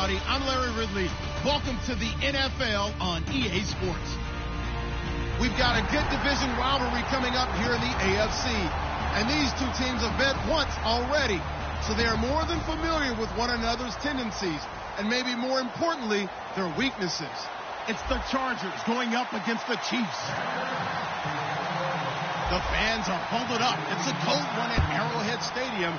everybody. I'm Larry Ridley. Welcome to the NFL on EA Sports. We've got a good division rivalry coming up here in the AFC. And these two teams have met once already. So they are more than familiar with one another's tendencies. And maybe more importantly, their weaknesses. It's the Chargers going up against the Chiefs. The fans are pulled up. It's a cold one at Arrowhead Stadium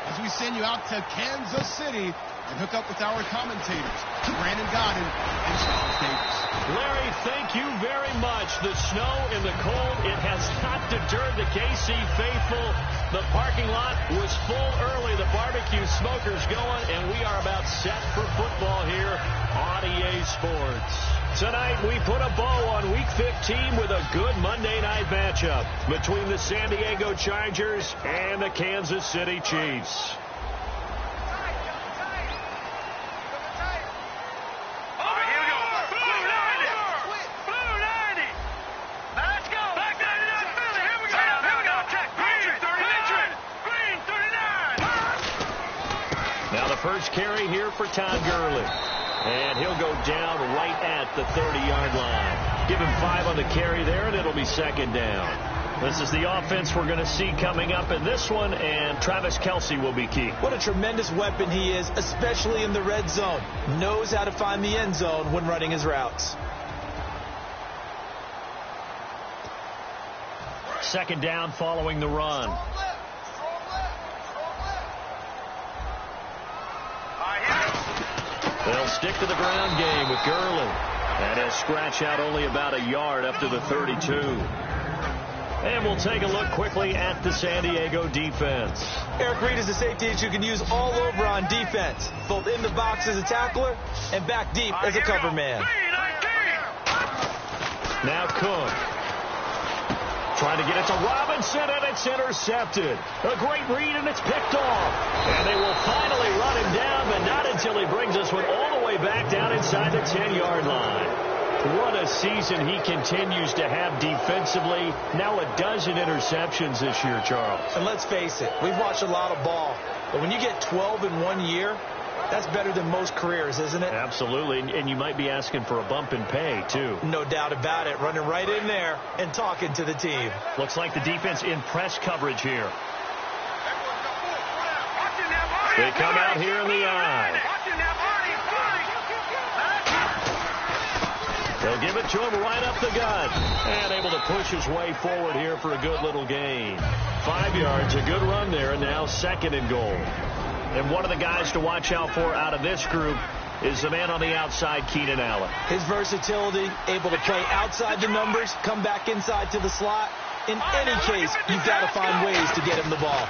as we send you out to Kansas City and hook up with our commentators, Brandon Godden and Charles Davis. Larry, thank you very much. The snow and the cold, it has not deterred the KC faithful. The parking lot was full early. The barbecue smokers going, and we are about set for football here on EA Sports. Tonight, we put a bow on Week 15 with a good Monday night matchup between the San Diego Chargers and the Kansas City Chiefs. Now the first carry here for Todd Gurley. And he'll go down right at the 30-yard line. Give him 5 on the carry there, and it'll be second down. This is the offense we're going to see coming up in this one, and Travis Kelce will be key. What a tremendous weapon he is, especially in the red zone. Knows how to find the end zone when running his routes. Second down following the run. They'll stick to the ground game with Gurley. And he'll scratch out only about a yard up to the 32. And we'll take a look quickly at the San Diego defense. Eric Reid is a safety that you can use all over on defense, both in the box as a tackler and back deep as a cover man. Now Cook. Trying to get it to Robinson, and it's intercepted. A great read, and it's picked off. And they will finally run him down, but not until he brings us one all the way back down inside the 10-yard line. What a season he continues to have defensively. Now a dozen interceptions this year, Charles. And let's face it, we've watched a lot of ball. But when you get 12 in 1 year, that's better than most careers, isn't it? Absolutely, and you might be asking for a bump in pay, too. No doubt about it. Running right in there and talking to the team. Looks like the defense in press coverage here. They come out here in the eye. They'll give it to him right up the gut. And able to push his way forward here for a good little gain. 5 yards, a good run there, and now second and goal. And one of the guys to watch out for out of this group is the man on the outside, Keenan Allen. His versatility, able to play outside the numbers, come back inside to the slot. In any case, you've got to find ways to get him the ball.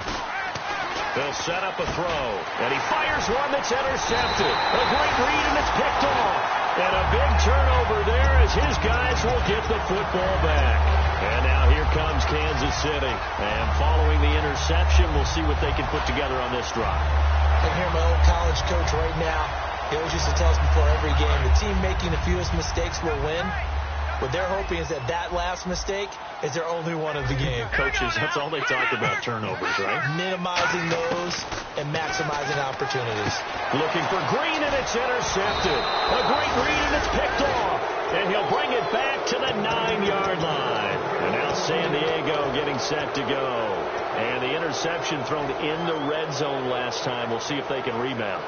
They'll set up a throw, and he fires one that's intercepted. A great read, and it's picked off. And a big turnover there as his guys will get the football back. And now here comes Kansas City. And following the interception, we'll see what they can put together on this drive. I can hear my old college coach right now. He always used to tell us before every game, the team making the fewest mistakes will win. What they're hoping is that last mistake is their only one of the game. Coaches, that's all they talk about, turnovers, right? Minimizing those and maximizing opportunities. Looking for Green, and it's intercepted. A great read, and it's picked off. And he'll bring it back to the 9-yard line. And now San Diego getting set to go. And the interception thrown in the red zone last time. We'll see if they can rebound.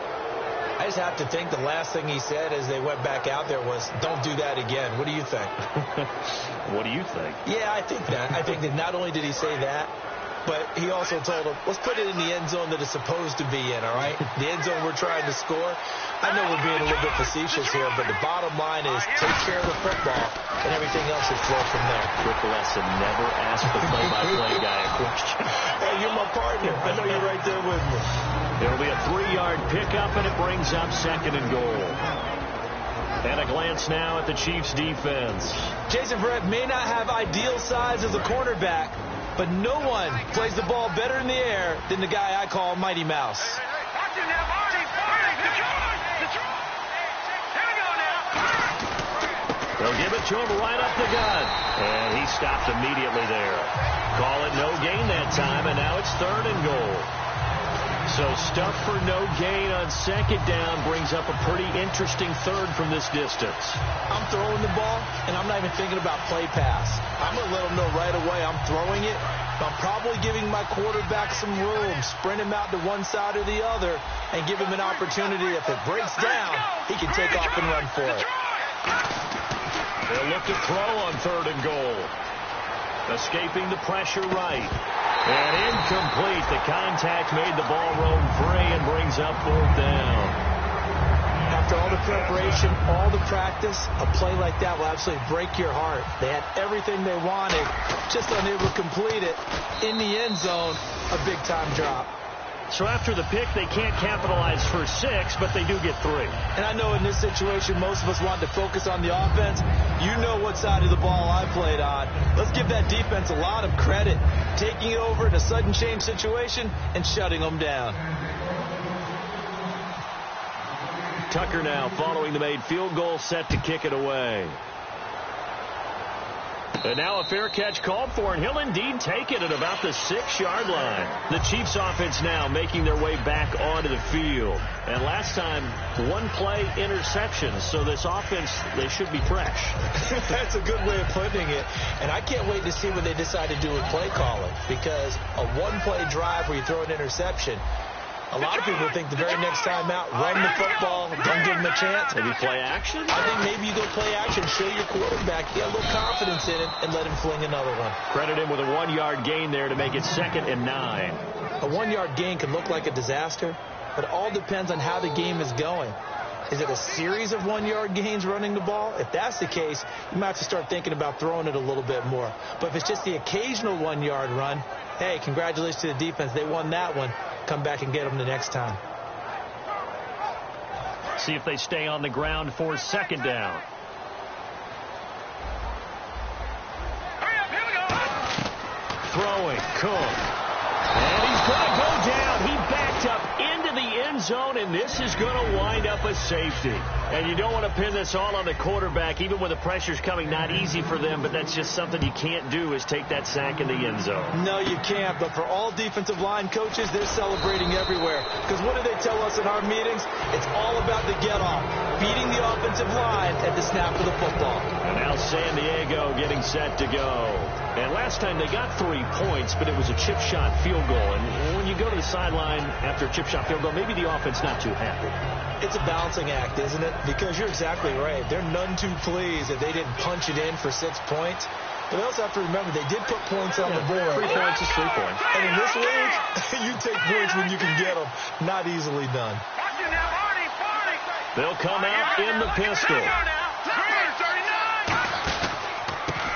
I just have to think the last thing he said as they went back out there was, don't do that again. What do you think? What do you think? Yeah, I think that. I think that not only did he say that, but he also told them, let's put it in the end zone that it's supposed to be in, all right? The end zone we're trying to score. I know we're being a little bit facetious here, but the bottom line is take care of the football, and everything else will flow from there. Quick lesson, never ask the play-by-play guy a question. Hey, you're my partner. I know you're right there with me. It'll be a 3-yard pickup, and it brings up second and goal. And a glance now at the Chiefs' defense. Jason Verrett may not have ideal size as a cornerback, but no one plays the ball better in the air than the guy I call Mighty Mouse. They'll give it to him right up the gut. And he stopped immediately there. Call it no gain that time, and now it's third and goal. So stuff for no gain on second down brings up a pretty interesting third from this distance. I'm throwing the ball, and I'm not even thinking about play pass. I'm going to let them know right away I'm throwing it. I'm probably giving my quarterback some room, sprint him out to one side or the other, and give him an opportunity. If it breaks down, he can take off and run for it. They'll look to throw on 3rd and goal. Escaping the pressure right. And incomplete. The contact made the ball roam free and brings up 4th down. After all the preparation, all the practice, a play like that will absolutely break your heart. They had everything they wanted, just unable to complete it. In the end zone, a big-time drop. So after the pick, they can't capitalize for 6, but they do get 3. And I know in this situation, most of us want to focus on the offense. You know what side of the ball I played on. Let's give that defense a lot of credit, taking it over in a sudden change situation and shutting them down. Tucker now following the made field goal, set to kick it away. And now a fair catch called for, and he'll indeed take it at about the 6-yard line. The Chiefs offense now making their way back onto the field. And last time, 1-play interceptions, so this offense, they should be fresh. That's a good way of putting it. And I can't wait to see what they decide to do with play calling, because a 1-play drive where you throw an interception, a lot of people think the very next time out, run the football, don't give them a chance. Maybe play action? I think maybe you go play action, show your quarterback, get a little confidence in it, and let him fling another one. Credit him with a 1-yard gain there to make it 2nd and 9. A 1-yard gain can look like a disaster, but it all depends on how the game is going. Is it a series of 1-yard gains running the ball? If that's the case, you might have to start thinking about throwing it a little bit more. But if it's just the occasional 1-yard run, hey, congratulations to the defense. They won that one. Come back and get them the next time. See if they stay on the ground for 2nd down. Throwing, Cook. And he's going to go down. He backed up into the end zone, and this is going to wind up a safety. And you don't want to pin this all on the quarterback, even when the pressure's coming. Not easy for them, but that's just something you can't do, is take that sack in the end zone. No, you can't. But for all defensive line coaches, they're celebrating everywhere. Because what do they tell us in our meetings? It's all about the get-off, beating the offensive line at the snap of the football. And now San Diego getting set to go. And last time they got 3 points, but it was a chip shot field goal. And when you go to the sideline after a chip shot field goal, maybe the offense not too happy. It's a balancing act, isn't it? Because you're exactly right. They're none too pleased that they didn't punch it in for 6 points. But they also have to remember they did put points on the board. 3 points is 3 points. And in this league, you take points when you can get them. Not easily done. They'll come out in the pistol.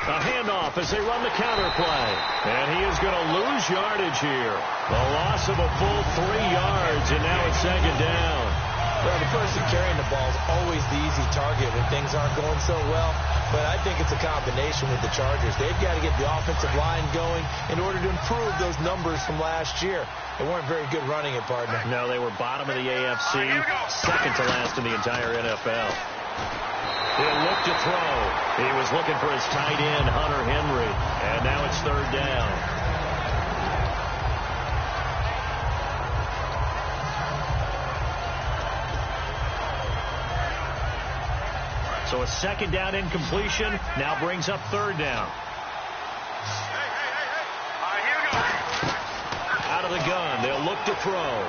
A handoff as they run the counter play. And he is going to lose yardage here. The loss of a full 3 yards, and now it's 2nd down. Well, the person carrying the ball is always the easy target when things aren't going so well. But I think it's a combination with the Chargers. They've got to get the offensive line going in order to improve those numbers from last year. They weren't very good running it, partner. No, they were bottom of the AFC, 2nd to last in the entire NFL. He'll look to throw. He was looking for his tight end, Hunter Henry. And now it's 3rd down. So a 2nd down incompletion now brings up 3rd down. Out of the gun, they'll look to throw.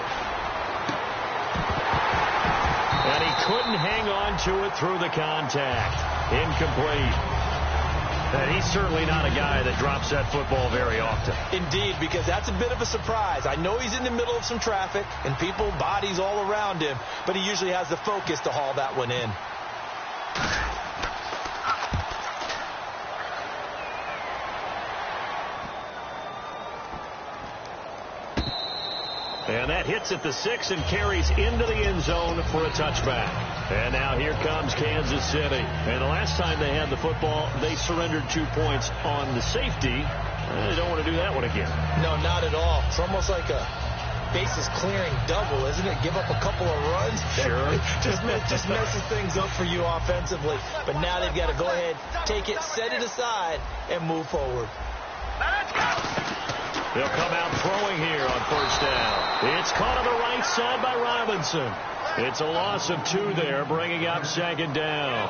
And he couldn't hang on to it through the contact. Incomplete. And he's certainly not a guy that drops that football very often. Indeed, because that's a bit of a surprise. I know he's in the middle of some traffic and people, bodies all around him, but he usually has the focus to haul that one in. And that hits at the 6 and carries into the end zone for a touchback. And now here comes Kansas City. And the last time they had the football, they surrendered 2 points on the safety. They don't want to do that one again. No, not at all. It's almost like a bases clearing double, isn't it? Give up a couple of runs. Sure. just messes things up for you offensively. But now they've got to go ahead, take it, set it aside, and move forward. They'll come out throwing here on first down. It's caught on the right side by Robinson. It's a loss of 2 there, bringing up second down.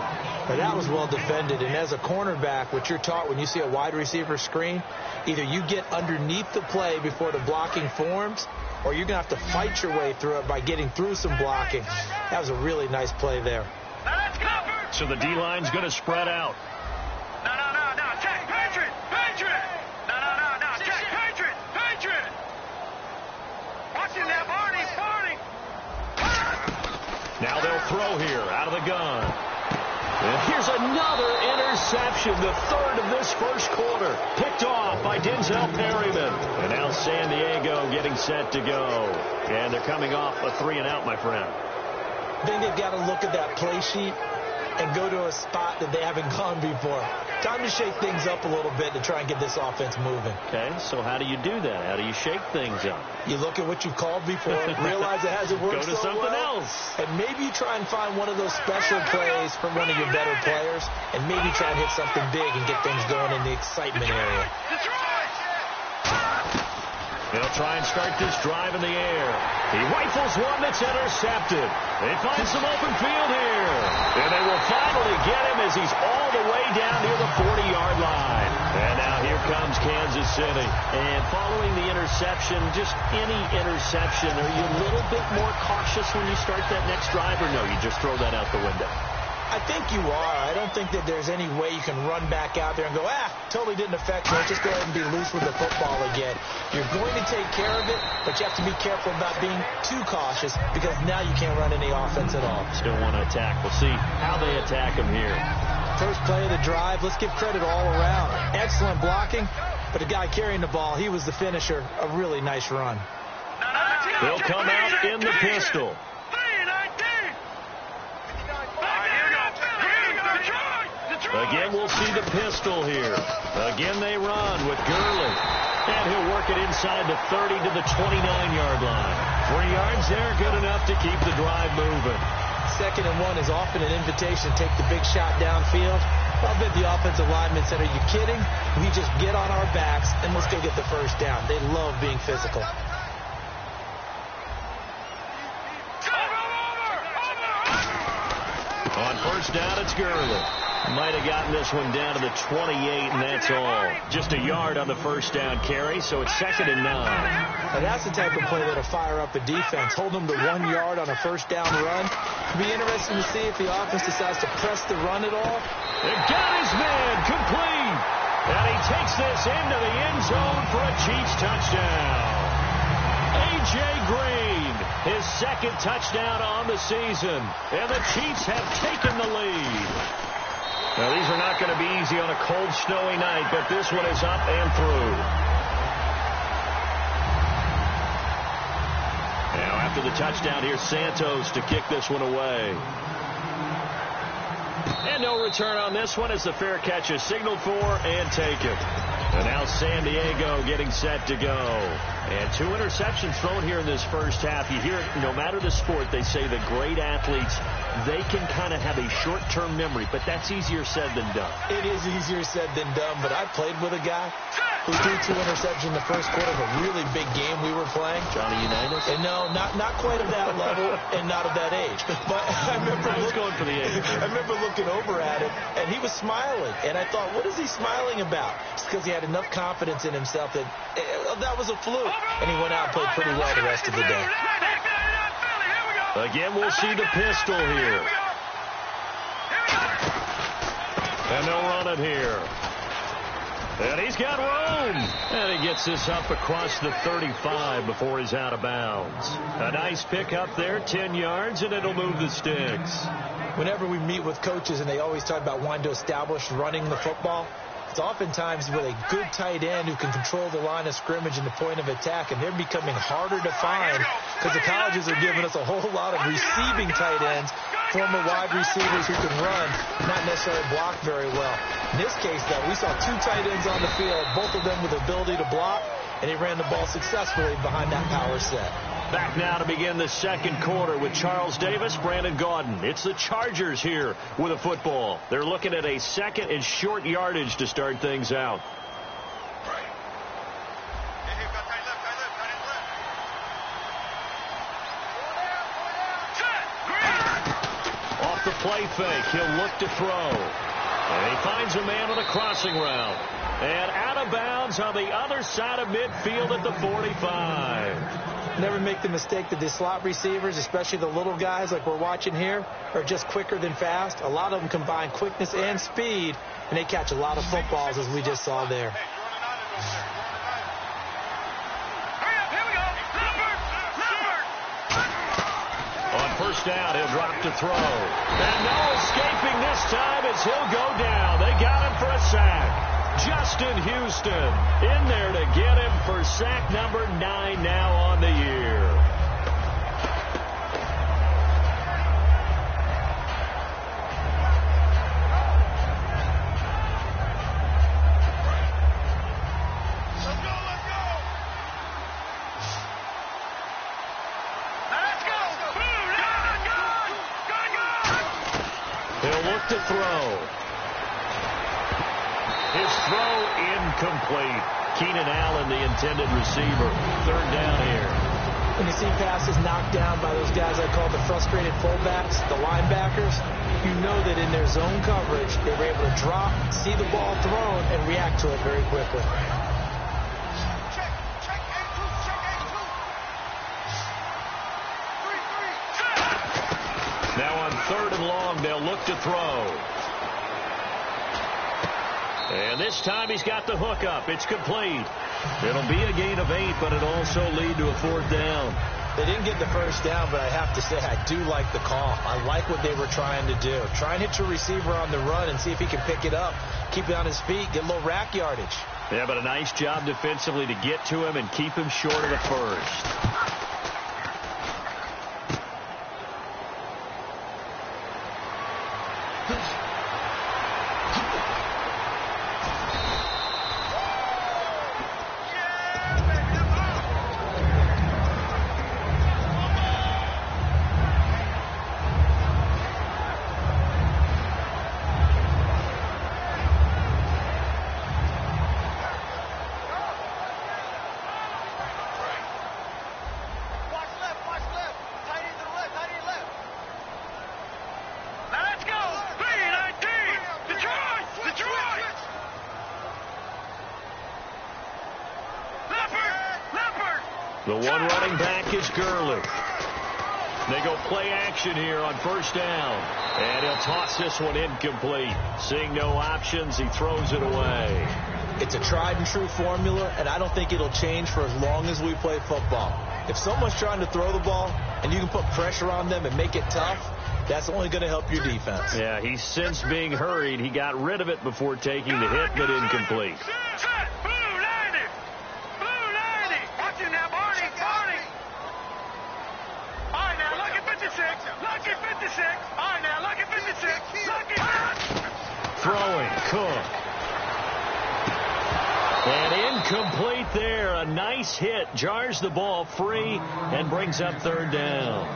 Well, that was well defended, and as a cornerback, what you're taught when you see a wide receiver screen, either you get underneath the play before the blocking forms, or you're going to have to fight your way through it by getting through some blocking. That was a really nice play there. So the D-line's going to spread out. No. Check, Patriot. No. Check, Patriot. Watching that, Barney. Now they'll throw here out of the gun. And here's another interception, the third of this first quarter. Picked off by Denzel Perryman. And now San Diego getting set to go. And they're coming off a 3-and-out, my friend. I think they've got to look at that play sheet and go to a spot that they haven't gone before. Time to shake things up a little bit to try and get this offense moving. Okay, so how do you do that? How do you shake things up? You look at what you've called before, realize it hasn't worked Go to so something well, else. and maybe you try and find one of those special plays from one of your better players, and maybe try and hit something big and get things going in the excitement area. They'll try and start this drive in the air. He rifles one that's intercepted. They find some open field here. And they will finally get him as he's all the way down near the 40-yard line. And now here comes Kansas City. And following the interception, just any interception, are you a little bit more cautious when you start that next drive, or no, you just throw that out the window? I think you are. I don't think that there's any way you can run back out there and go, totally didn't affect me. Let's just go ahead and be loose with the football again. You're going to take care of it, but you have to be careful about being too cautious because now you can't run any offense at all. Still want to attack. We'll see how they attack him here. First play of the drive. Let's give credit all around. Excellent blocking, but the guy carrying the ball, he was the finisher. A really nice run. They'll come out in the pistol. Again, we'll see the pistol here. Again, they run with Gurley. And he'll work it inside the 30 to the 29-yard line. 3 yards there, good enough to keep the drive moving. 2nd and 1 is often an invitation to take the big shot downfield. I'll bet the offensive linemen said, are you kidding? We just get on our backs and let's go get the first down. They love being physical. On first down, it's Gurley. Might have gotten this one down to the 28, and that's all. Just a yard on the first down carry, so it's 2nd and 9. Now that's the type of play that'll fire up a defense. Hold them to 1 yard on a first down run. It'll be interesting to see if the offense decides to press the run at all. They got his man complete. And he takes this into the end zone for a Chiefs touchdown. A.J. Green, his 2nd touchdown on the season. And the Chiefs have taken the lead. Now, these are not going to be easy on a cold, snowy night, but this one is up and through. Now, after the touchdown, here's Santos to kick this one away. And no return on this one as the fair catch is signaled for and taken. And now San Diego getting set to go. And 2 interceptions thrown here in this first half. You hear it, no matter the sport, they say the great athletes, they can kind of have a short-term memory, but that's easier said than done. It is easier said than done, but I played with a guy who threw 2 interceptions in the first quarter of a really big game we were playing. Johnny Unitas? And no, not quite at that level and not at that age. But I remember going for the age. I remember looking over at him, and he was smiling. And I thought, what is he smiling about? It's because he had enough confidence in himself that that was a fluke. And he went out and played pretty well the rest of the day. Again, we'll see the pistol here. And they'll run it here. And he's got room. And he gets this up across the 35 before he's out of bounds. A nice pickup there, 10 yards, and it'll move the sticks. Whenever we meet with coaches and they always talk about wanting to establish running the football, it's oftentimes with a good tight end who can control the line of scrimmage and the point of attack, and they're becoming harder to find because the colleges are giving us a whole lot of receiving tight ends, former wide receivers who can run, not necessarily block very well. In this case, though, we saw 2 tight ends on the field, both of them with the ability to block, and he ran the ball successfully behind that power set. Back now to begin the second quarter with Charles Davis, Brandon Gaudin. It's the Chargers here with a football. They're looking at a 2nd and short yardage to start things out. play fake. He'll look to throw. And he finds a man on a crossing route. And out of bounds on the other side of midfield at the 45. Never make the mistake that the slot receivers, especially the little guys like we're watching here, are just quicker than fast. A lot of them combine quickness and speed, and they catch a lot of footballs, as we just saw there. On first down, he'll drop to throw. And no escaping this time as he'll go down. They got him for a sack. Justin Houston in there to get him for sack number 9 now on the year. He'll look to throw. His throw incomplete. Keenan Allen, the intended receiver. Third down here. When you see passes knocked down by those guys I call the frustrated fullbacks, the linebackers, you know that in their zone coverage, they were able to drop, see the ball thrown, and react to it very quickly. Now on third and long, they'll look to throw. And this time he's got the hook up. It's complete. It'll be a gain of 8, but it'll also lead to a fourth down. They didn't get the first down, but I have to say I do like the call. I like what they were trying to do. Try and hit your receiver on the run and see if he can pick it up, keep it on his feet, get a little rack yardage. Yeah, but a nice job defensively to get to him and keep him short of the first. The one running back is Gurley. They go play action here on first down. And he'll toss this one incomplete. Seeing no options, he throws it away. It's a tried and true formula, and I don't think it'll change for as long as we play football. If someone's trying to throw the ball and you can put pressure on them and make it tough, that's only going to help your defense. Yeah, he's since being hurried. He got rid of it before taking the hit, but incomplete. Throwing, Cook. And incomplete there. A nice hit. Jars the ball free and brings up third down.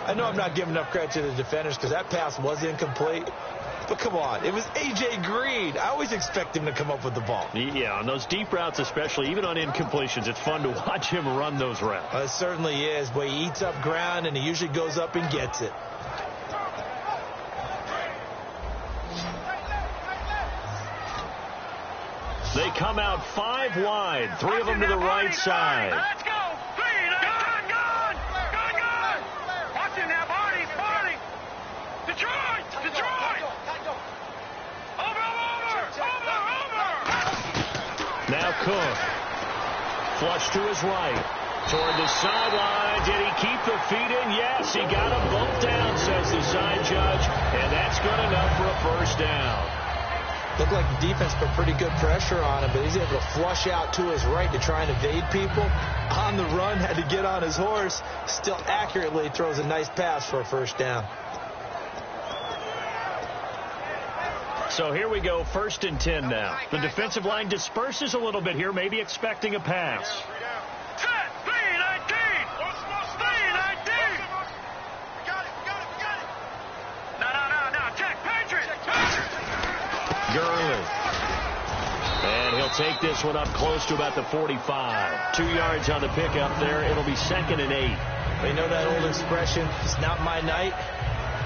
I know I'm not giving enough credit to the defenders because that pass was incomplete. But come on, it was A.J. Green. I always expect him to come up with the ball. Yeah, on those deep routes especially, even on incompletions, it's fun to watch him run those routes. It certainly is, but he eats up ground and he usually goes up and gets it. They come out 5 wide, 3 of them to the right side. Let's go. Gun. Watch him now, Barney. Detroit. Over. Now Cook. Flush to his right. Toward the sideline. Did he keep the feet in? Yes, he got them both down, says the side judge. And that's good enough for a first down. Looked like the defense put pretty good pressure on him, but he's able to flush out to his right to try and evade people. On the run, had to get on his horse. Still accurately throws a nice pass for a first down. So here we go, 1st and 10 now. The defensive line disperses a little bit here, maybe expecting a pass. Gurley. And he'll take this one up close to about the 45. 2 yards on the pickup there. It'll be 2nd and 8. You know that old expression, it's not my night.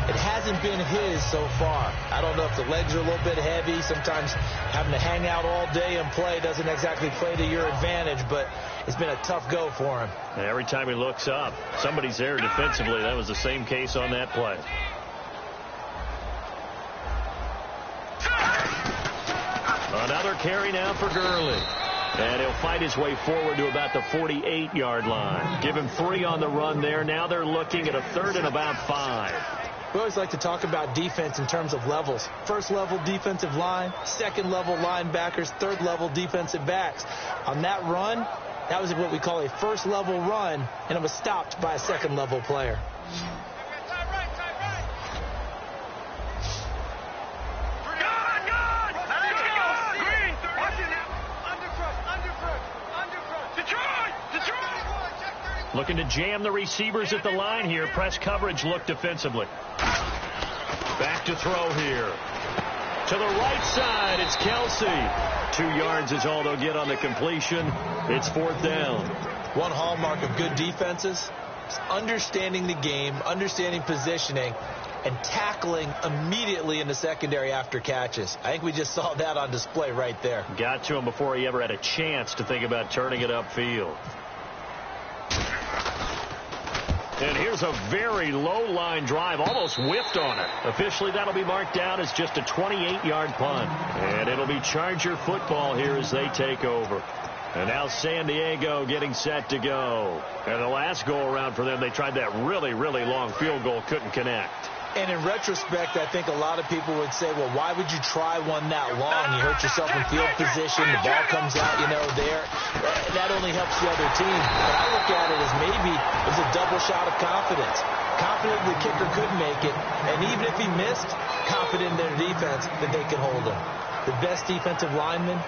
It hasn't been his so far. I don't know if the legs are a little bit heavy. Sometimes having to hang out all day and play doesn't exactly play to your advantage, but it's been a tough go for him. And every time he looks up, somebody's there defensively. That was the same case on that play. Another carry now for Gurley. And he'll fight his way forward to about the 48-yard line. Give him 3 on the run there. Now they're looking at a 3rd and about 5. We always like to talk about defense in terms of levels. First level defensive line, second level linebackers, third level defensive backs. On that run, that was what we call a first level run, and it was stopped by a second level player. Looking to jam the receivers at the line here. Press coverage look defensively. Back to throw here. To the right side, it's Kelsey. 2 yards is all they'll get on the completion. It's 4th down. One hallmark of good defenses is understanding the game, understanding positioning, and tackling immediately in the secondary after catches. I think we just saw that on display right there. Got to him before he ever had a chance to think about turning it upfield. And here's a very low line drive, almost whiffed on it. Officially, that'll be marked down as just a 28-yard punt. And it'll be Charger football here as they take over. And now San Diego getting set to go. And the last go-around for them, they tried that really, really long field goal, couldn't connect. And in retrospect, I think a lot of people would say, well, why would you try one that long? You hurt yourself in field position. The ball comes out, there. That only helps the other team. But I look at it as maybe it was a double shot of confidence. Confident the kicker could make it. And even if he missed, confident in their defense that they could hold him. The best defensive linemen,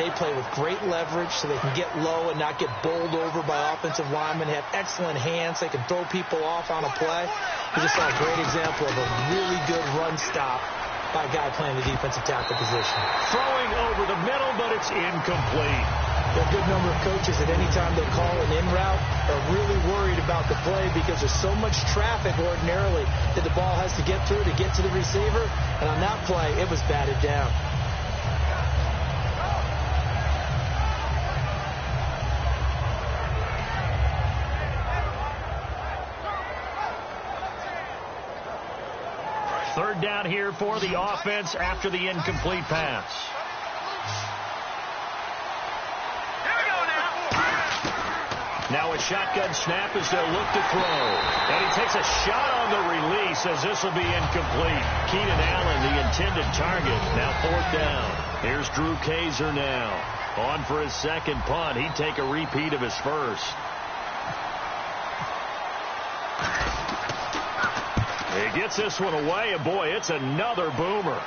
they play with great leverage so they can get low and not get bowled over by offensive linemen. They have excellent hands. They can throw people off on a play. We just saw a great example of a really good run stop by a guy playing the defensive tackle position. Throwing over the middle, but it's incomplete. There are a good number of coaches at any time they call an in route are really worried about the play because there's so much traffic ordinarily that the ball has to get through to get to the receiver. And on that play, it was batted down. Third down here for the offense after the incomplete pass. Now a shotgun snap as they'll look to throw. And he takes a shot on the release as this will be incomplete. Keenan Allen, the intended target. Now 4th down. Here's Drew Kaiser now. On for his second punt. He'd take a repeat of his first. He gets this one away, and boy, it's another boomer.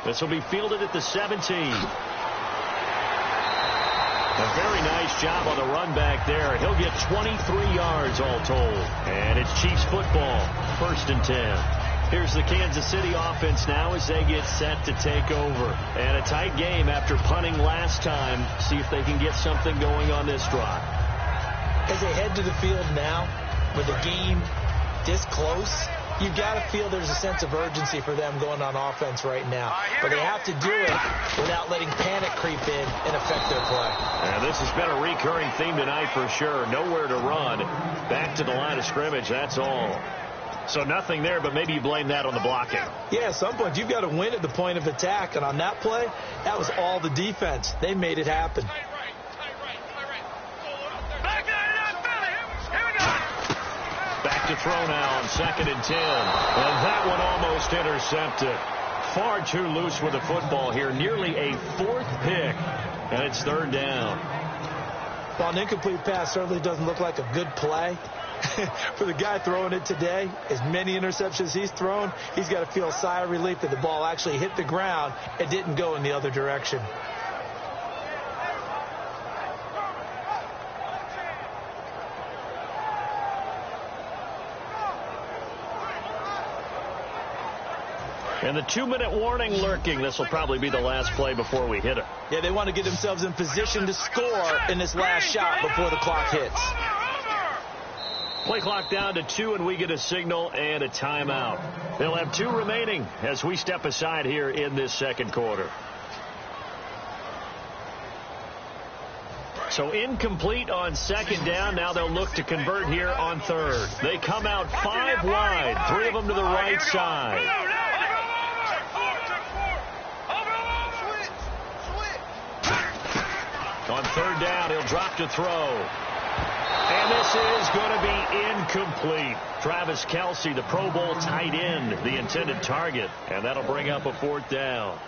This will be fielded at the 17. A very nice job on the run back there. He'll get 23 yards all told. And it's Chiefs football, 1st and 10. Here's the Kansas City offense now as they get set to take over. And a tight game after punting last time. See if they can get something going on this drive. As they head to the field now, with the game this close, you got to feel there's a sense of urgency for them going on offense right now. But they have to do it without letting panic creep in and affect their play. And this has been a recurring theme tonight for sure. Nowhere to run. Back to the line of scrimmage, that's all. So nothing there, but maybe you blame that on the blocking. Yeah, at some point you've got to win at the point of attack. And on that play, that was all the defense. They made it happen. To throw now on 2nd and 10. And that one almost intercepted. Far too loose with the football here. Nearly a 4th pick. And it's 3rd down. Well, an incomplete pass certainly doesn't look like a good play. For the guy throwing it today, as many interceptions he's thrown, he's got to feel a sigh of relief that the ball actually hit the ground and didn't go in the other direction. And the 2-minute warning lurking. This will probably be the last play before we hit it. Yeah, they want to get themselves in position to score in this last shot before the clock hits. Play clock down to 2, and we get a signal and a timeout. They'll have 2 remaining as we step aside here in this second quarter. So incomplete on second down. Now they'll look to convert here on third. They come out 5 wide, 3 of them to the right side. On third down, he'll drop to throw. And this is going to be incomplete. Travis Kelce, the Pro Bowl tight end, the intended target. And that'll bring up a 4th down.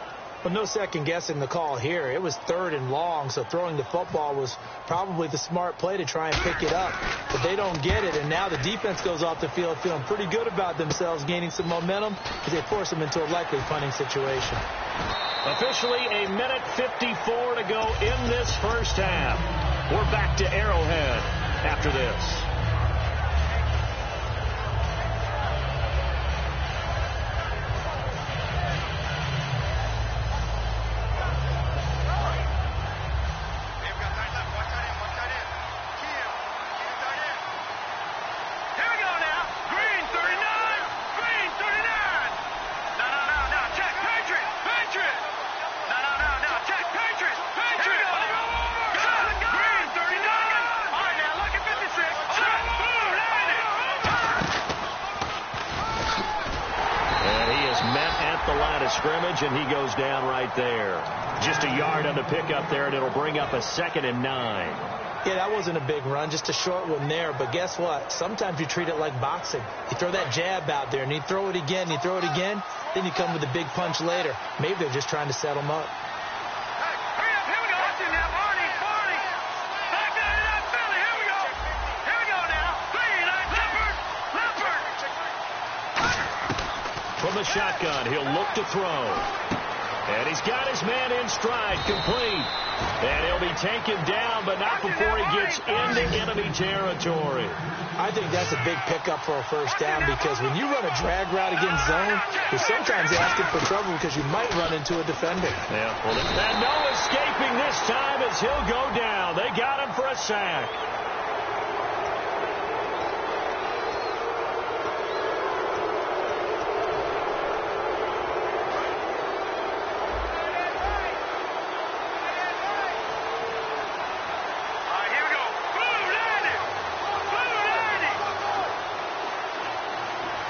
Well, no second guessing the call here. It was 3rd and long, so throwing the football was probably the smart play to try and pick it up. But they don't get it, and now the defense goes off the field feeling pretty good about themselves, gaining some momentum because they force them into a likely punting situation. Officially a minute 54 to go in this first half. We're back to Arrowhead after this. Scrimmage, and he goes down right there. Just a yard on the pickup there, and it'll bring up a 2nd and 9. Yeah, that wasn't a big run, just a short one there. But guess what? Sometimes you treat it like boxing. You throw that jab out there, and you throw it again, you throw it again, then you come with a big punch later. Maybe they're just trying to set them up. From the shotgun, he'll look to throw. And he's got his man in stride, complete. And he'll be taken down, but not before he gets into enemy territory. I think that's a big pickup for a first down because when you run a drag route against zone, you're sometimes asking for trouble because you might run into a defender. Yeah, well, and no escaping this time as he'll go down. They got him for a sack.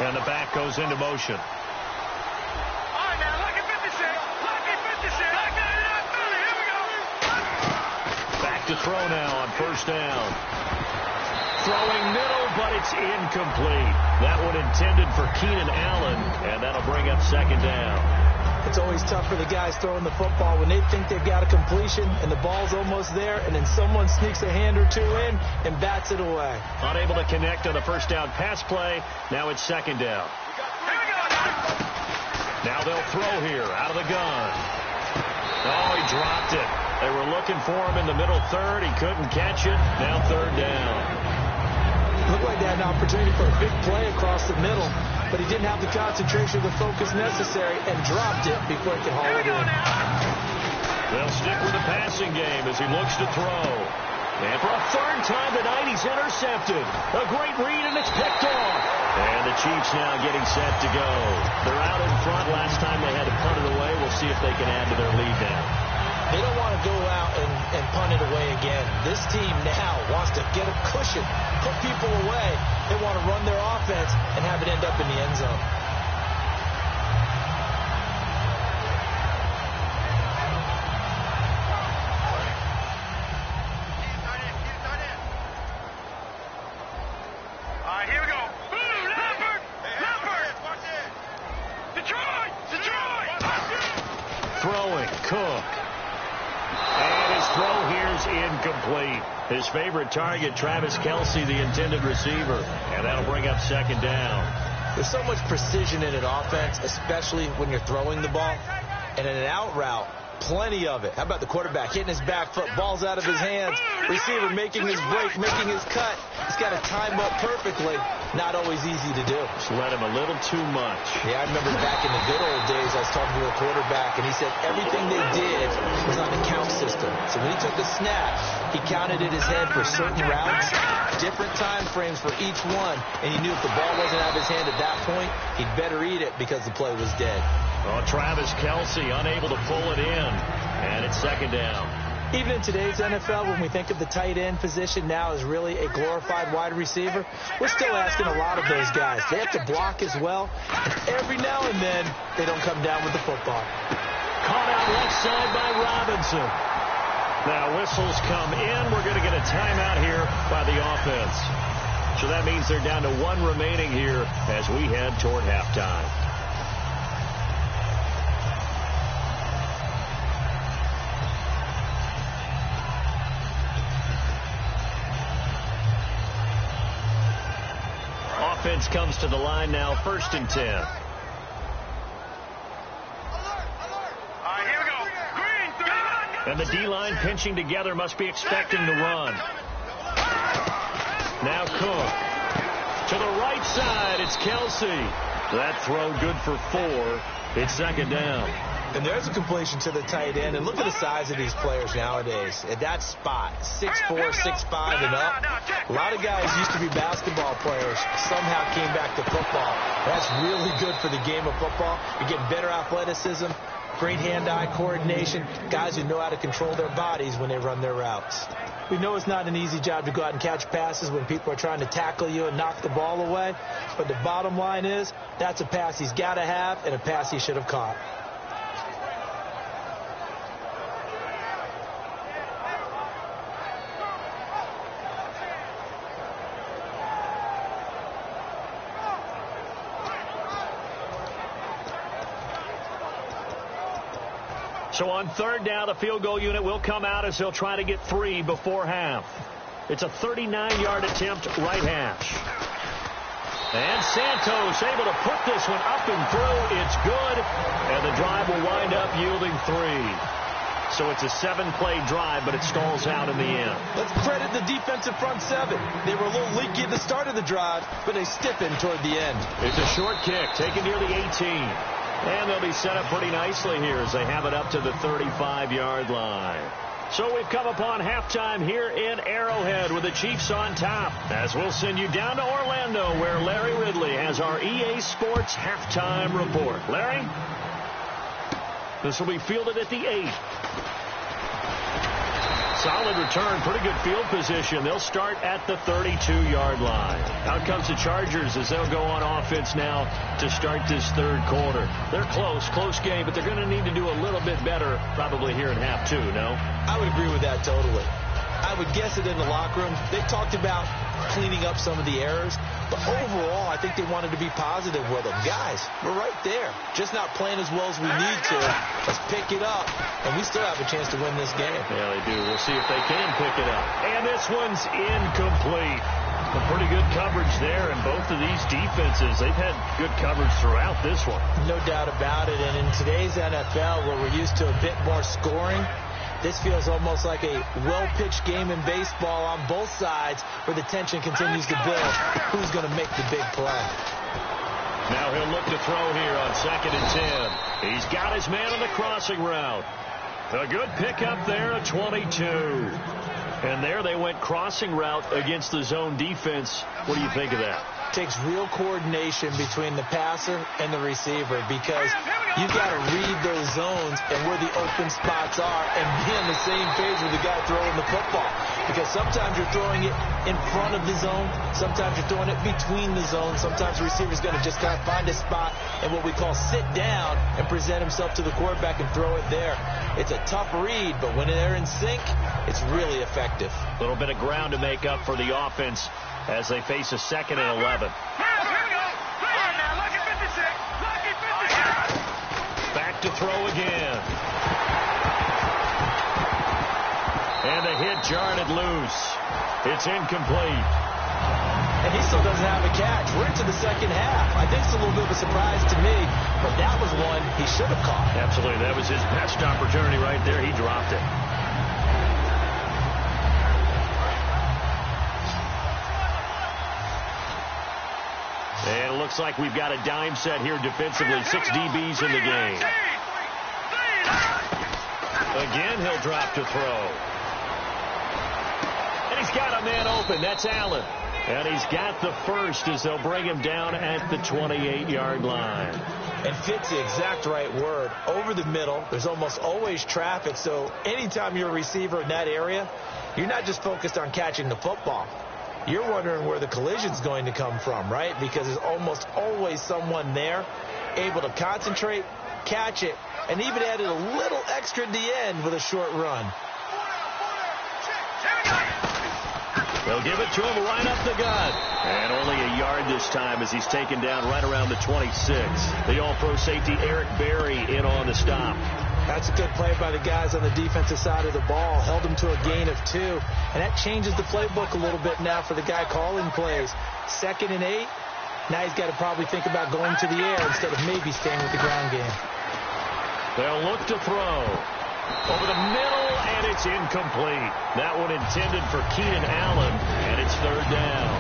And the back goes into motion. All right, now, lucky 56. Lucky 56. Here we go. Back to throw now on first down. Throwing middle, but it's incomplete. That one intended for Keenan Allen, and that'll bring up 2nd down. It's always tough for the guys throwing the football when they think they've got a completion and the ball's almost there, and then someone sneaks a hand or 2 in and bats it away. Unable to connect on the first down pass play. Now it's 2nd down. Now they'll throw here out of the gun. Oh, he dropped it. They were looking for him in the middle 3rd. He couldn't catch it. Now 3rd down. Looked like they had an opportunity for a big play across the middle, but he didn't have the concentration or the focus necessary and dropped it before he could haul it in. They'll stick with the passing game as he looks to throw. And for a 3rd time tonight, he's intercepted. A great read, and it's picked off. And the Chiefs now getting set to go. They're out in front. Last time they had to punt it away. We'll see if they can add to their lead now. They don't want to go out and punt it away again. This team now wants to get a cushion, put people away. They want to run their offense and have it end up in the end zone. All right, here we go. Leopard! Leopard! Detroit! Detroit! Throwing, Cook. And his throw here's incomplete. His favorite target, Travis Kelce, the intended receiver. And that'll bring up 2nd down. There's so much precision in an offense, especially when you're throwing the ball. And in an out route, plenty of it. How about the quarterback hitting his back foot, ball's out of his hands, receiver making his break, making his cut. He's got to time up perfectly. Not always easy to do. Just let him a little too much. Yeah, I remember back in the good old days, I was talking to a quarterback, and he said everything they did was on the count system. So when he took a snap, he counted in his head for certain routes. different time frames for each one, and he knew if the ball wasn't out of his hand at that point, he'd better eat it because the play was dead. Oh, Travis Kelce unable to pull it in, and it's second down. Even in today's NFL, when we think of the tight end position now as really a glorified wide receiver, we're still asking a lot of those guys. They have to block as well, and every now and then they don't come down with the football. Caught out left side by Robinson. Now whistles come in. We're going to get a timeout here by the offense. So that means they're down to one remaining here as we head toward halftime. Offense comes to the line now, 1st and 10. And the D-line pinching together, must be expecting the run. Now Cook. To the right side, it's Kelce. That throw good for 4. It's second down. And there's a completion to the tight end. And look at the size of these players nowadays. At that spot, 6'4", 6'5", and up. A lot of guys used to be basketball players, somehow came back to football. That's really good for the game of football. You're getting better athleticism, great hand-eye coordination, guys who know how to control their bodies when they run their routes. We know it's not an easy job to go out and catch passes when people are trying to tackle you and knock the ball away. But the bottom line is, that's a pass he's got to have and a pass he should have caught. So on 3rd down, the field goal unit will come out as they'll try to get 3 before half. It's a 39-yard attempt right hash. And Santos able to put this one up and through. It's good. And the drive will wind up yielding 3. So it's a 7-play drive, but it stalls out in the end. Let's credit the defensive front 7. They were a little leaky at the start of the drive, but they stiffened toward the end. It's a short kick taken near the 18. And they'll be set up pretty nicely here as they have it up to the 35-yard line. So we've come upon halftime here in Arrowhead with the Chiefs on top. As we'll send you down to Orlando where Larry Ridley has our EA Sports halftime report. Larry? This will be fielded at the 8. Solid return, pretty good field position. They'll start at the 32-yard line. Out comes the Chargers as they'll go on offense now to start this 3rd quarter. They're close game, but they're going to need to do a little bit better probably here in half 2, no? I would agree with that totally. I would guess it in the locker room. They talked about cleaning up some of the errors, but overall, I think they wanted to be positive with them. Guys, we're right there. Just not playing as well as we need to. Let's pick it up, and we still have a chance to win this game. Yeah, they do. We'll see if they can pick it up. And this one's incomplete. A pretty good coverage there, and both of these defenses, they've had good coverage throughout this one. No doubt about it, and in today's NFL, where we're used to a bit more scoring, this feels almost like a well-pitched game in baseball on both sides where the tension continues to build. Who's going to make the big play? Now he'll look to throw here on 2nd and 10. He's got his man on the crossing route. A good pickup there at 22. And there they went crossing route against the zone defense. What do you think of that? Takes real coordination between the passer and the receiver because you've got to read those zones and where the open spots are and be on the same page with the guy throwing the football. Because sometimes you're throwing it in front of the zone. Sometimes you're throwing it between the zones. Sometimes the receiver's going to just kind of find a spot and what we call sit down and present himself to the quarterback and throw it there. It's a tough read, but when they're in sync, it's really effective. A little bit of ground to make up for the offense as they face a 2nd and 11. Back to throw again. And the hit jarred loose. It's incomplete. And he still doesn't have a catch. We're into the 2nd half. I think it's a little bit of a surprise to me, but that was one he should have caught. Absolutely. That was his best opportunity right there. He dropped it. And it looks like we've got a dime set here defensively. 6 DBs in the game. Again, he'll drop to throw. And he's got a man open. That's Allen. And he's got the first as they'll bring him down at the 28-yard line. And fit's the exact right word. Over the middle, there's almost always traffic, so anytime you're a receiver in that area, you're not just focused on catching the football. You're wondering where the collision's going to come from, right? Because there's almost always someone there able to concentrate, catch it, and even added a little extra at the end with a short run. They'll give it to him right up the gut. And only a yard this time as he's taken down right around the 26. The all-pro safety Eric Berry in on the stop. That's a good play by the guys on the defensive side of the ball. Held him to a gain of 2. And that changes the playbook a little bit now for the guy calling plays. 2nd and 8. Now he's got to probably think about going to the air instead of maybe staying with the ground game. They'll look to throw. Over the middle, and it's incomplete. That one intended for Keenan Allen, and it's 3rd down.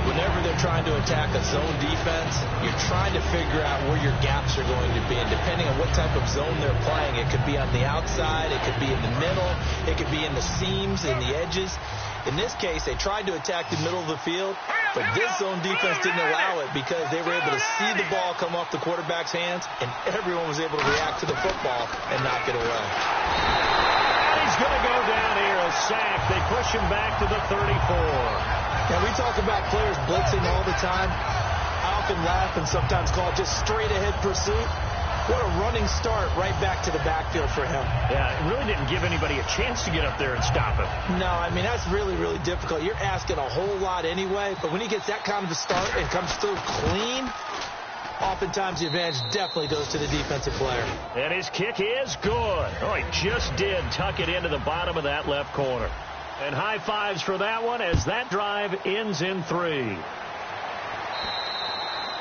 Whenever they're trying to attack a zone defense, you're trying to figure out where your gaps are going to be. And depending on what type of zone they're playing, it could be on the outside, it could be in the middle, it could be in the seams, in the edges. In this case, they tried to attack the middle of the field, but this zone defense didn't allow it because they were able to see the ball come off the quarterback's hands, and everyone was able to react to the football and knock it away. And he's going to go down here, a sack. They push him back to the 34. Now, we talk about players blitzing all the time. I often laugh and sometimes call it just straight-ahead pursuit. What a running start right back to the backfield for him. Yeah, it really didn't give anybody a chance to get up there and stop him. No, I mean, that's really, really difficult. You're asking a whole lot anyway, but when he gets that kind of a start and comes through clean, oftentimes the advantage definitely goes to the defensive player. And his kick is good. Oh, he just did tuck it into the bottom of that left corner. And high fives for that one as that drive ends in 3.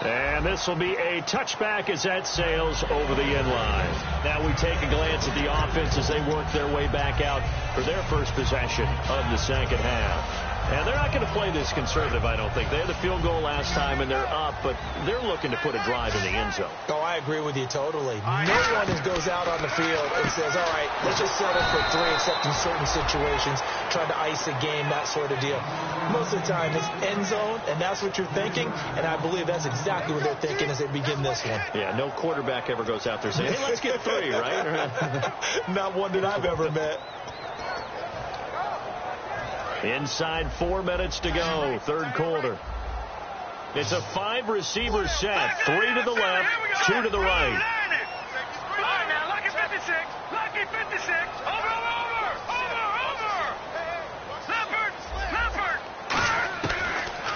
And this will be a touchback as that sails over the end line. Now we take a glance at the offense as they work their way back out for their first possession of the second half. And they're not going to play this conservative, I don't think. They had the field goal last time, and they're up, but they're looking to put a drive in the end zone. Oh, I agree with you totally. No one goes out on the field and says, all right, let's just settle for 3, except in certain situations, trying to ice a game, that sort of deal. Most of the time, it's end zone, and that's what you're thinking, and I believe that's exactly what they're thinking as they begin this one. Yeah, no quarterback ever goes out there saying, hey, let's get 3, right? Not one that I've ever met. Inside 4 minutes to go, 3rd quarter. It's a 5-receiver set, 3 to the left, 2 to the right. All right, now, lucky 56, lucky 56, over. Leffert.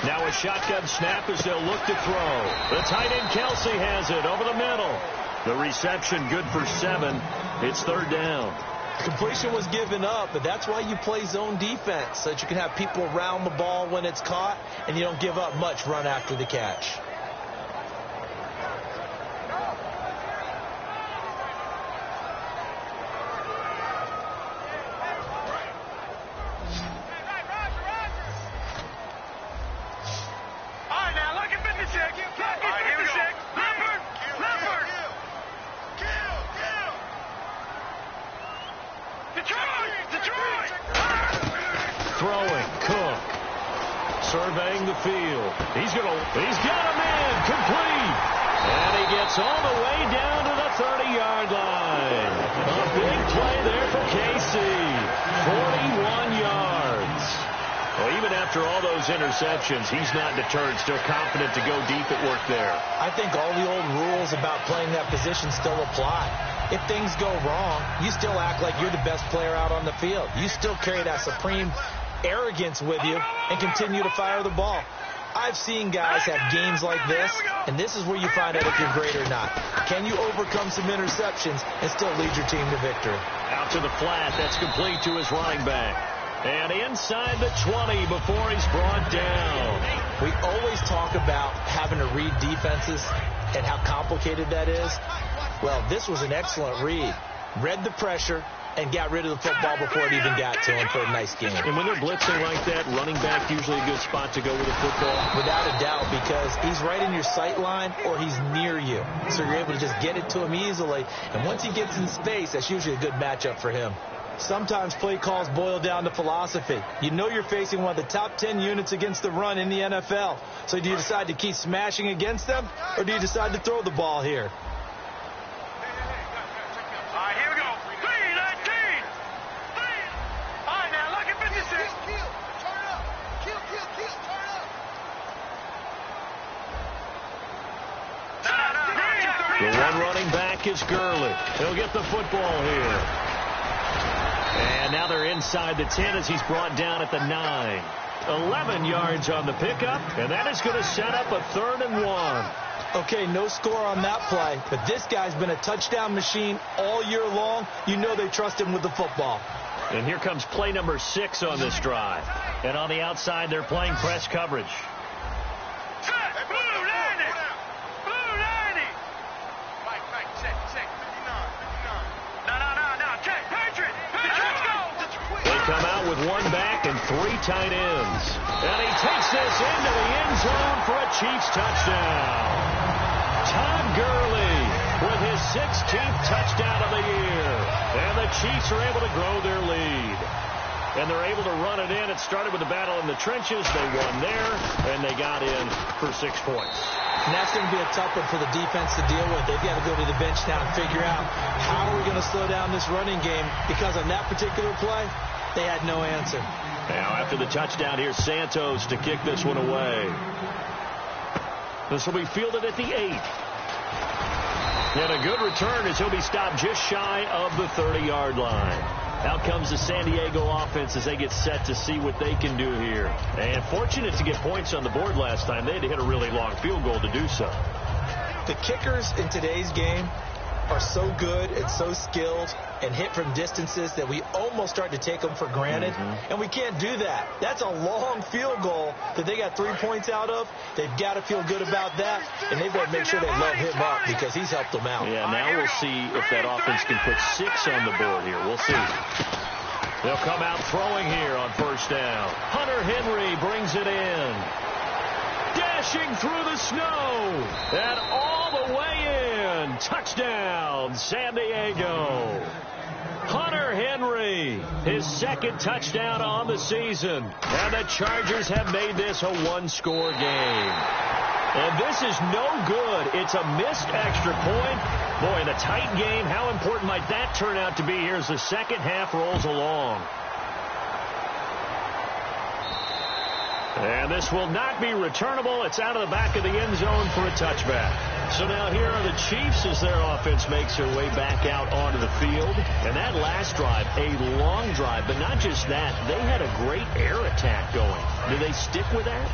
Now a shotgun snap as they'll look to throw. The tight end Kelsey has it over the middle. The reception good for 7. It's 3rd down. Completion was given up, but that's why you play zone defense, so that you can have people around the ball when it's caught, and you don't give up much run after the catch. All right, now, lucky 56, lucky 56, Leffert. Detroit! Throwing, Cook. Surveying the field. He's got him in, complete. And he gets all the way down to the 30-yard line. A big play there for KC. 41 yards. Well, even after all those interceptions, he's not deterred, still confident to go deep at work there. I think all the old rules about playing that position still apply. If things go wrong, you still act like you're the best player out on the field. You still carry that supreme arrogance with you and continue to fire the ball. I've seen guys have games like this, and this is where you find out if you're great or not. Can you overcome some interceptions and still lead your team to victory? Out to the flat. That's complete to his running back. And inside the 20 before he's brought down. We always talk about having to read defenses and how complicated that is. Well, this was an excellent read. Read the pressure and got rid of the football before it even got to him for a nice game. And when they're blitzing like that, running back usually a good spot to go with the football? Without a doubt, because he's right in your sight line or he's near you. So you're able to just get it to him easily. And once he gets in space, that's usually a good matchup for him. Sometimes play calls boil down to philosophy. You know you're facing one of the top 10 units against the run in the NFL. So do you decide to keep smashing against them, or do you decide to throw the ball here? All right, here we go. 3-19. All right, now look at 56. Kill. Turn up. Kill. Turn up. The one running back is Gurley. He'll get the football here. And now they're inside the 10 as he's brought down at the 9. 11 yards on the pickup, and that is going to set up a 3rd and 1. Okay, no score on that play, but this guy's been a touchdown machine all year long. You know they trust him with the football. And here comes play number 6 on this drive. And on the outside, they're playing press coverage. Come out with one back and 3 tight ends. And he takes this into the end zone for a Chiefs touchdown. Todd Gurley with his 16th touchdown of the year. And the Chiefs are able to grow their lead. And they're able to run it in. It started with a battle in the trenches. They won there, and they got in for 6 points. And that's going to be a tough one for the defense to deal with. They've got to go to the bench now and figure out how are we going to slow down this running game, because on that particular play, they had no answer. Now after the touchdown, here's Santos to kick this one away. This will be fielded at the 8. And a good return as he'll be stopped just shy of the 30-yard line. Out comes the San Diego offense as they get set to see what they can do here. And fortunate to get points on the board last time. They had to hit a really long field goal to do so. The kickers in today's game are so good and so skilled and hit from distances that we almost start to take them for granted. And we can't do that. That's a long field goal that they got 3 points out of. They've got to feel good about that, and they've got to make sure they love him up because he's helped them out. Yeah, now we'll see if that offense can put 6 on the board here. We'll see. They'll come out throwing here on 1st down. Hunter Henry brings it in. Dashing through the snow. And all the way in. Touchdown, San Diego. Hunter Henry, his 2nd touchdown on the season. And the Chargers have made this a one-score game. And this is no good. It's a missed extra point. Boy, in a tight game, how important might that turn out to be here as the second half rolls along? And this will not be returnable. It's out of the back of the end zone for a touchback. So now here are the Chiefs as their offense makes their way back out onto the field. And that last drive, a long drive, but not just that. They had a great air attack going. Do they stick with that?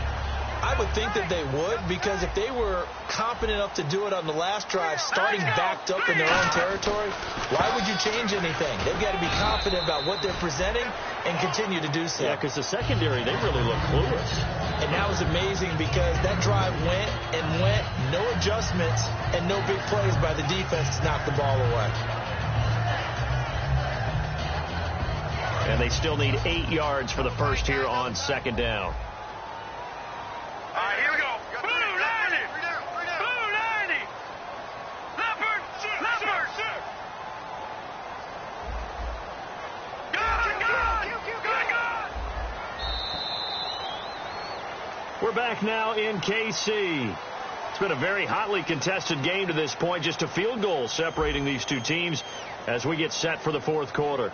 I would think that they would, because if they were competent enough to do it on the last drive, starting backed up in their own territory, why would you change anything? They've got to be confident about what they're presenting and continue to do so. Yeah, because the secondary, they really look clueless. And that was amazing because that drive went and went, no adjustments and no big plays by the defense to knock the ball away. And they still need 8 yards for the first here on 2nd down. All right, here we go. Blue 90. Blue 90. Leopard. Good. We're back now in KC. It's been a very hotly contested game to this point. Just a field goal separating these two teams as we get set for the 4th quarter.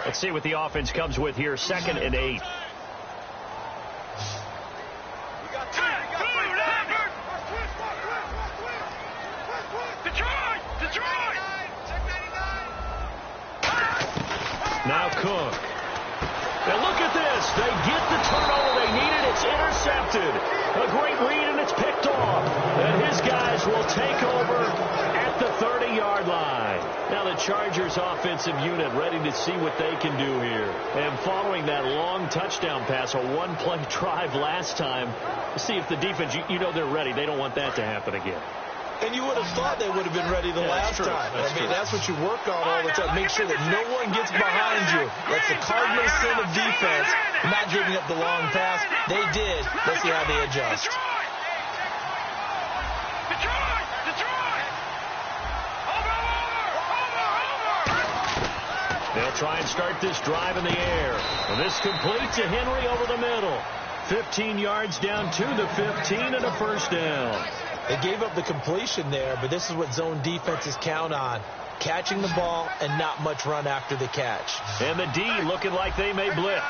Let's see what the offense comes with here. 2nd and 8. Now Cook. Now look at this. They get the turnover they needed. It's intercepted. A great read, and it's picked off. And his guys will take over at the 30-yard line. Now the Chargers offensive unit ready to see what they can do here. And following that long touchdown pass, a one-play drive last time, see if the defense, you know they're ready. They don't want that to happen again. And you would have thought they would have been ready the last time. That's what you work on all the time. Make sure that no one gets behind you. That's the cardinal sin of defense, not giving up the long pass. They did. Let's see how they adjust. They'll try and start this drive in the air. And this completes to Henry over the middle. 15 yards down to the 15 and a first down. They gave up the completion there, but this is what zone defenses count on. Catching the ball and not much run after the catch. And the D looking like they may blitz.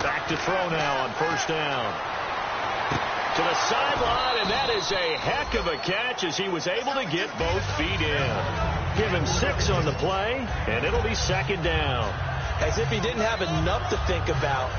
Back to throw now on first down. To the sideline, and that is a heck of a catch as he was able to get both feet in. Give him 6 on the play, and it'll be second down. As if he didn't have enough to think about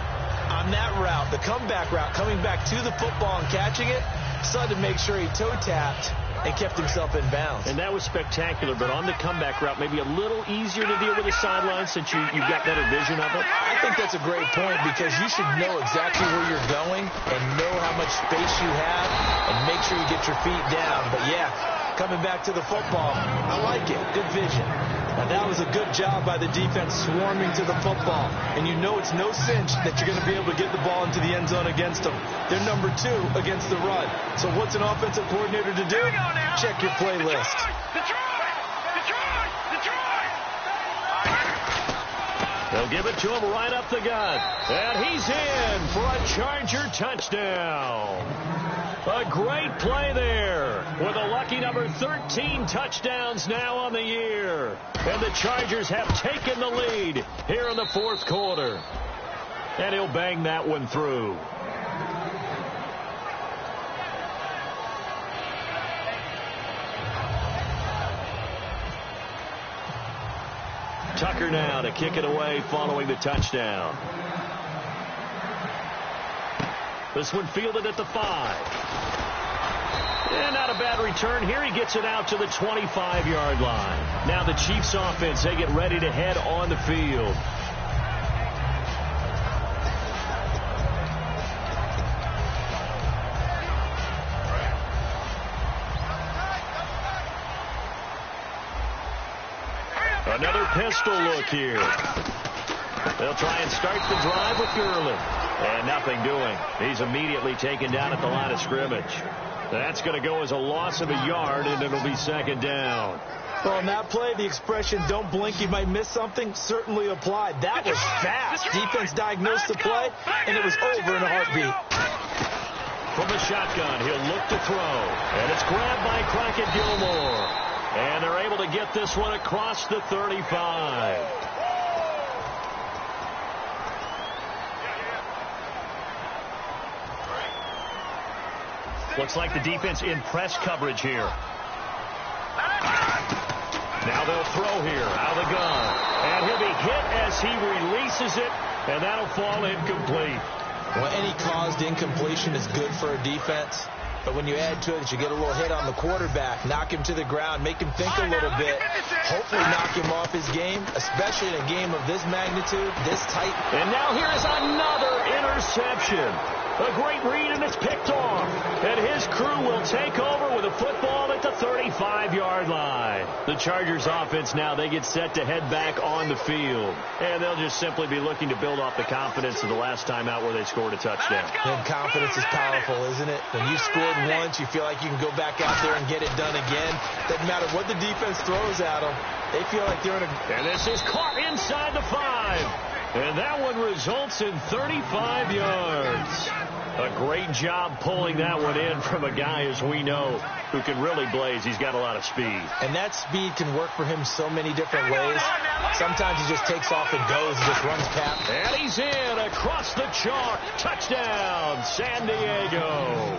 on that route, the comeback route, coming back to the football and catching it, decided to make sure he toe-tapped and kept himself in bounds. And that was spectacular, but on the comeback route, maybe a little easier to deal with the sideline since you've got better vision of it. I think that's a great point because you should know exactly where you're going and know how much space you have and make sure you get your feet down. But, yeah, coming back to the football, I like it. Good vision. Now, that was a good job by the defense swarming to the football. And you know it's no cinch that you're going to be able to get the ball into the end zone against them. They're number 2 against the run. So what's an offensive coordinator to do? Check your playlist. They'll give it to him right up the gut. And he's in for a Charger touchdown. A great play there with a lucky number 13 touchdowns now on the year. And the Chargers have taken the lead here in the fourth quarter. And he'll bang that one through. Tucker now to kick it away following the touchdown. This one fielded at the 5. And not a bad return here. He gets it out to the 25-yard line. Now the Chiefs offense, they get ready to head on the field. Another pistol look here. They'll try and start the drive with Gurley. And nothing doing. He's immediately taken down at the line of scrimmage. That's going to go as a loss of a yard, and it'll be second down. Well, on that play, the expression, don't blink, you might miss something, certainly applied. That was fast. Defense diagnosed the play, and it was over in a heartbeat. From the shotgun, he'll look to throw. And it's grabbed by Crockett Gilmore. And they're able to get this one across the 35. Looks like the defense in press coverage here. Now they'll throw here out of the gun. And he'll be hit as he releases it, and that'll fall incomplete. Well, any caused incompletion is good for a defense. But when you add to it that you get a little hit on the quarterback, knock him to the ground, make him think a little bit, hopefully knock him off his game, especially in a game of this magnitude, this tight. And now here is another interception. A great read, and it's picked off. And his crew will take over with a football at the 35-yard line. The Chargers offense now, they get set to head back on the field. And they'll just simply be looking to build off the confidence of the last time out where they scored a touchdown. And confidence is powerful, isn't it? When you scored once, you feel like you can go back out there and get it done again. Doesn't matter what the defense throws at them. They feel like they're in a... And this is caught inside the 5. And that one results in 35 yards. A great job pulling that one in from a guy, as we know, who can really blaze. He's got a lot of speed. And that speed can work for him so many different ways. Sometimes he just takes off and goes and just runs past. And he's in across the chalk. Touchdown, San Diego.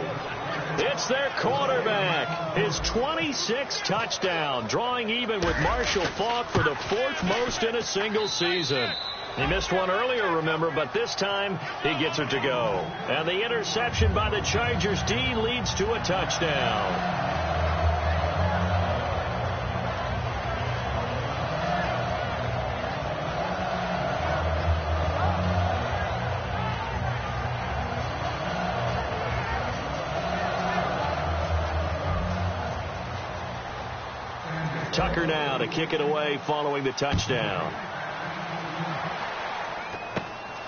It's their quarterback. His 26th touchdown, drawing even with Marshall Faulk for the 4th most in a single season. He missed one earlier, remember, but this time he gets it to go. And the interception by the Chargers D leads to a touchdown. Tucker now to kick it away following the touchdown.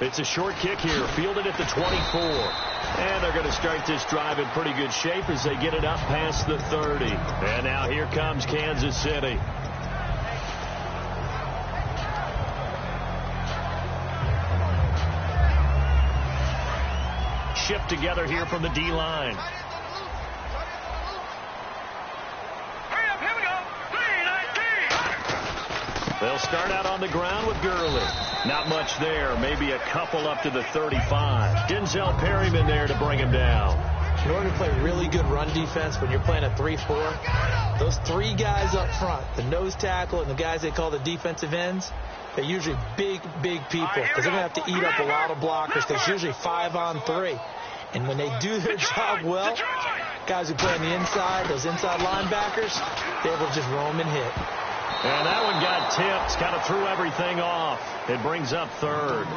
It's a short kick here, fielded at the 24. And they're going to start this drive in pretty good shape as they get it up past the 30. And now here comes Kansas City. Shift together here from the D-line. They'll start out on the ground with Gurley. Not much there. Maybe a couple up to the 35. Denzel Perryman there to bring him down. In order to play really good run defense when you're playing a 3-4, those three guys up front, the nose tackle and the guys they call the defensive ends, they're usually big people because they're going to have to eat up a lot of blockers because it's usually 5-on-3. And when they do their job well, guys who play on the inside, those inside linebackers, they're able to just roam and hit. And that one got tipped, kind of threw everything off. It brings up third.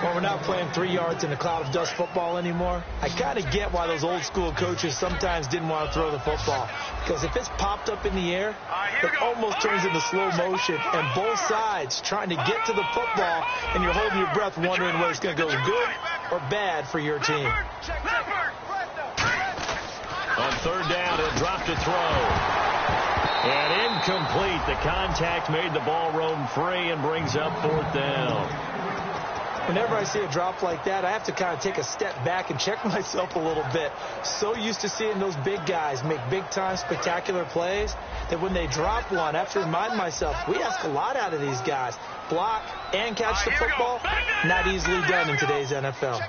Well, we're not playing 3 yards in a cloud of dust football anymore. I kind of get why those old school coaches sometimes didn't want to throw the football. Because if it's popped up in the air, it almost turns into slow motion. And both sides trying to get to the football, and you're holding your breath wondering whether it's going to go good or bad for your team. On third down, he'll drop to throw. And incomplete. The contact made the ball roam free and brings up fourth down. Whenever I see a drop like that, I have to kind of take a step back and check myself a little bit. So used to seeing those big guys make big-time spectacular plays that when they drop one, I have to remind myself, we ask a lot out of these guys. Block and catch the football, not easily done in today's NFL.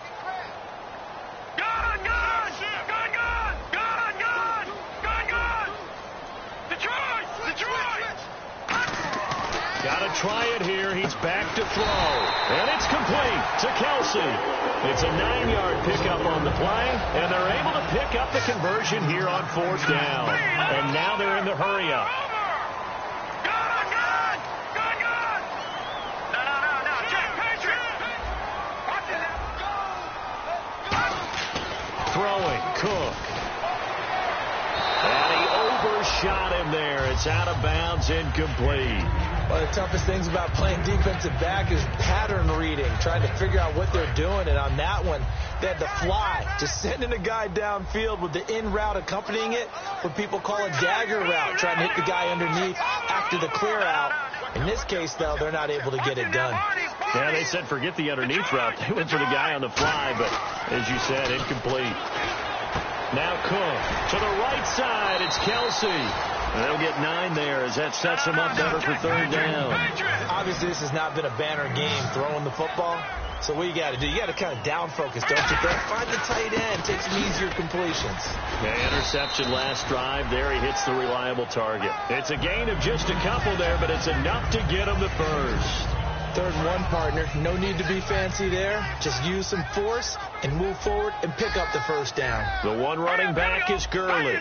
Got to try it here. He's back to throw. And it's complete to Kelsey. It's a 9-yard pickup on the play, and they're able to pick up the conversion here on fourth down. And now they're in the hurry-up. Throwing, Cook. And he overshot him there. It's out of bounds, incomplete. One of the toughest things about playing defensive back is pattern reading, trying to figure out what they're doing. And on that one, they had the fly, just sending a guy downfield with the in route accompanying it, what people call a dagger route, trying to hit the guy underneath after the clear out. In this case, though, they're not able to get it done. Yeah, they said forget the underneath route. They went for the guy on the fly, but as you said, incomplete. Now Cook to the right side. It's Kelsey. And they'll get 9 there as that sets them up better for third down. Obviously, this has not been a banner game throwing the football. So what you got to do, you got to kind of down focus, don't you think? Find the tight end, take some easier completions. Yeah, interception last drive. There he hits the reliable target. It's a gain of just a couple there, but it's enough to get him the first. 3rd and 1, partner. No need to be fancy there. Just use some force and move forward and pick up the first down. The one running back is Gurley.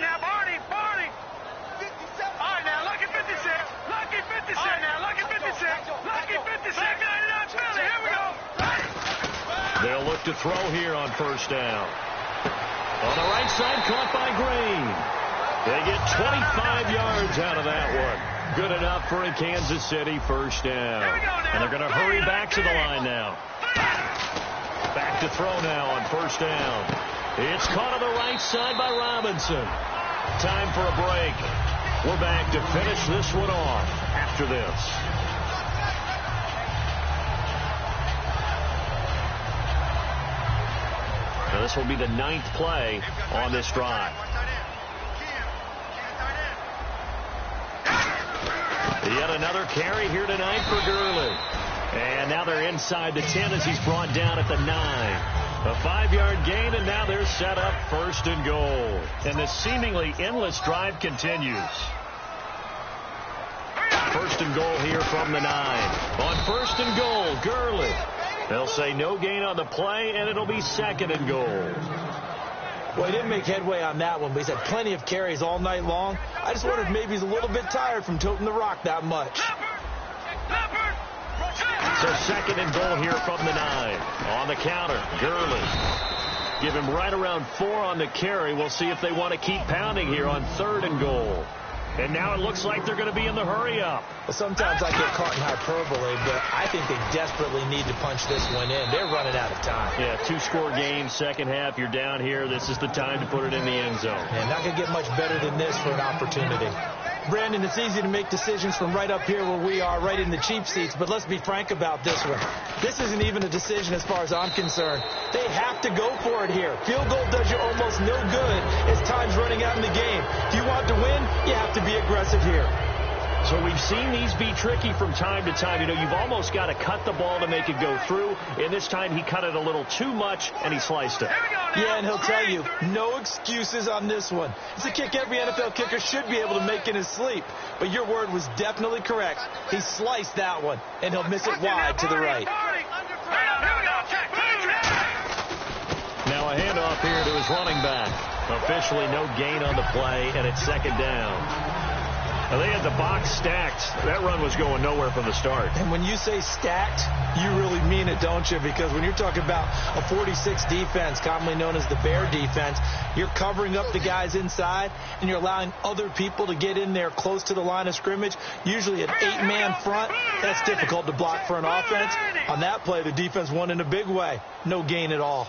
They'll look to throw here on first down. On the right side, caught by Green. They get 25 yards out of that one. Good enough for a Kansas City first down. And they're going to hurry back to the line now. Back to throw now on first down. It's caught on the right side by Robinson. Time for a break. We're back to finish this one off after this. Now this will be the 9th play on this drive. Yet another carry here tonight for Gurley. And now they're inside the 10 as he's brought down at the 9. A 5-yard gain, and now they're set up first and goal. And the seemingly endless drive continues. First and goal here from the 9. On first and goal, Gurley. They'll say no gain on the play, and it'll be 2nd and goal. Well, he didn't make headway on that one, but he's had plenty of carries all night long. I just wondered maybe he's a little bit tired from toting the rock that much. So 2nd and goal here from the 9. On the counter, Gurley. Give him right around 4 on the carry. We'll see if they want to keep pounding here on 3rd and goal. And now it looks like they're going to be in the hurry-up. Well, sometimes I get caught in hyperbole, but I think they desperately need to punch this one in. They're running out of time. Yeah, 2-score game, second half. You're down here. This is the time to put it in the end zone. And not going to get much better than this for an opportunity. Brandon, it's easy to make decisions from right up here where we are, right in the cheap seats, but let's be frank about this one. This isn't even a decision as far as I'm concerned. They have to go for it here. Field goal does you almost no good as time's running out in the game. If you want to win, you have to be aggressive here. So we've seen these be tricky from time to time. You know, you've almost got to cut the ball to make it go through. And this time he cut it a little too much, and he sliced it. Yeah, and he'll tell you, no excuses on this one. It's a kick every NFL kicker should be able to make in his sleep. But your word was definitely correct. He sliced that one, and he'll miss it wide to the right. Now a handoff here to his running back. Officially no gain on the play, and it's second down. Now they had the box stacked. That run was going nowhere from the start. And when you say stacked, you really mean it, don't you? Because when you're talking about a 46 defense, commonly known as the Bear defense, you're covering up the guys inside, and you're allowing other people to get in there close to the line of scrimmage, usually an 8-man front. That's difficult to block for an offense. On that play, the defense won in a big way. No gain at all.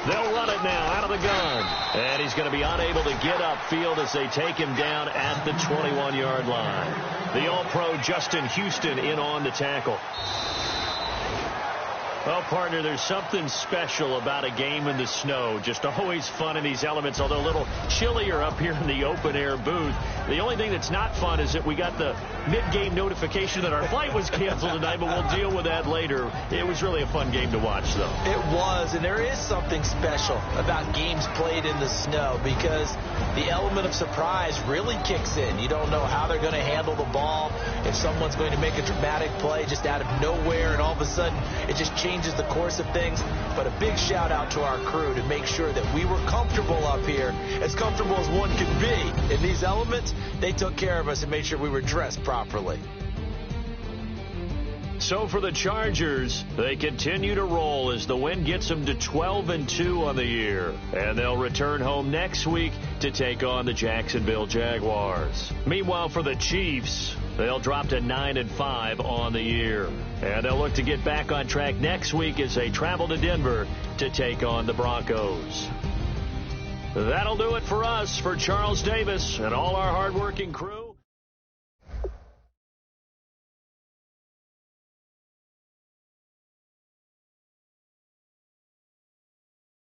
They'll run it now out of the gun. And he's going to be unable to get upfield as they take him down at the 21-yard line. The All-Pro Justin Houston in on the tackle. Well, partner, there's something special about a game in the snow. Just always fun in these elements, although a little chillier up here in the open-air booth. The only thing that's not fun is that we got the mid-game notification that our flight was canceled tonight, but we'll deal with that later. It was really a fun game to watch, though. It was, and there is something special about games played in the snow because the element of surprise really kicks in. You don't know how they're going to handle the ball, if someone's going to make a dramatic play just out of nowhere, and all of a sudden it just changes the course of things. But a big shout out to our crew to make sure that we were comfortable up here, as comfortable as one could be. In these elements, they took care of us and made sure we were dressed properly. So for the Chargers, they continue to roll as the win gets them to 12-2 on the year. And they'll return home next week to take on the Jacksonville Jaguars. Meanwhile, for the Chiefs, they'll drop to 9-5 on the year. And they'll look to get back on track next week as they travel to Denver to take on the Broncos. That'll do it for us. For Charles Davis and all our hardworking crew.